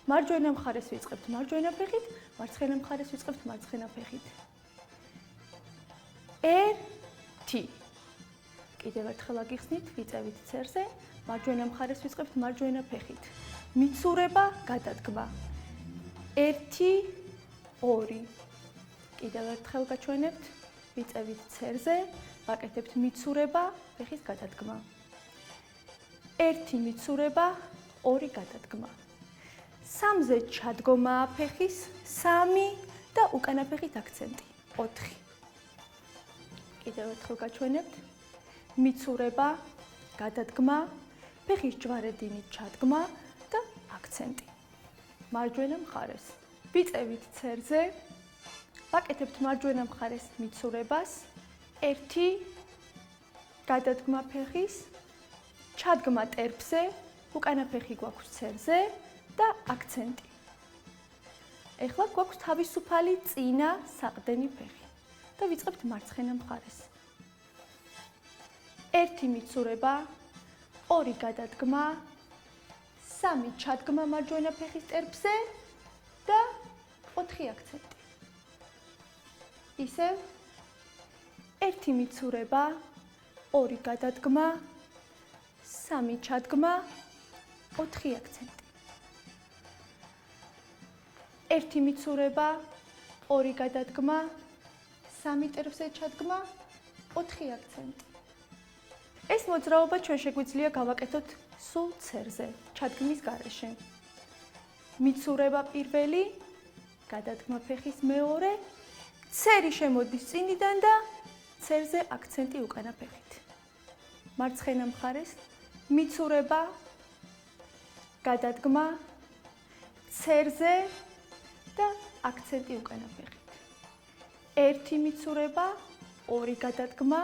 მარჯვენა მხარეს ვიწყებთ მარჯვენა ფეხით, მარცხენა მხარეს ვიწყებთ მარცხენა ფეხით. 1 კიდევ ერთხელ აგიხსნით, ვიწევით ცერზე, მარჯვენა მხარეს ვიწყებთ მარჯვენა ფეხით. მიცურება, გადადგმა. 1 2 კიდევ ერთხელ გაჩვენებთ, ვიწევით ცერზე, ვაკეთებთ მიცურება, ფეხის გადადგმა. 1 მიცურება, 2 გადადგმა. 3-ზე ჩადგომაა ფეხის, 3 და უკანა ფეხით აქცენტი, 4. კიდევ ერთხელ გაჩვენებთ, მიცურება, გადადგმა, ფეხის ჯვარედინით ჩადგმა და აქცენტი. მარჯვენა მხარეს. ვიწევით ცერზე, ვაკეთებთ მარჯვენა მხარეს მიცურებას, 1 გადადგმა ფეხის, ჩადგმა ტერფზე, უკანა ფეხი გვაქვს ცერზე და აქცენტი. ეხლა გვაქვს თავისუფალი წინა საყრდენი ფეხი და ვიწყებთ მარცხენა მხარეს. 1 მიცურება, 2 გადადგმა, 3 ჩადგმა მარჯვენა ფეხის ტერფზე და 4 აქცენტი. ისევ 1 მიცურება, 2 გადადგმა, 3 ჩადგმა, 4 აქცენტი. 1 მიცურება, 2 გადადგმა, 3 ტერფზე ჩადგმა, 4 აქცენტი. ეს მოძრაობა ჩვენ შეგვიძლია გავაკეთოთ სულ ცერზე, ჩადგმის გარეშე. მიცურება პირველი, გადადგმა ფეხის მეორე, ცერი შემოდის წინიდან და ცერზე აქცენტი უკანა ფეხით. მარცხენა მხარეს მიცურება, გადადგმა, ცერზე და აქცენტი უკანა ფეხით. 1 მიცურება, 2 გადადგმა,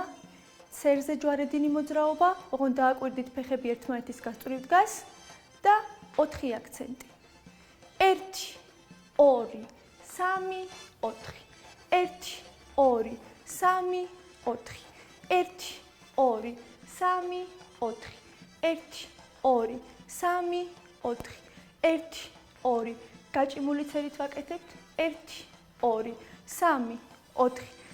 ცერზე ჯვარედინი მოძრაობა, ოღონდ დააკვირდით ფეხები ერთმანეთის გასწვრივ დგას და 4 აქცენტი. 1 2 3 4 1 2 3 4 1 2 3 4 1 2 3 4 1 2 გაჭიმული ცერით ვაკეთებთ 1 2 3 4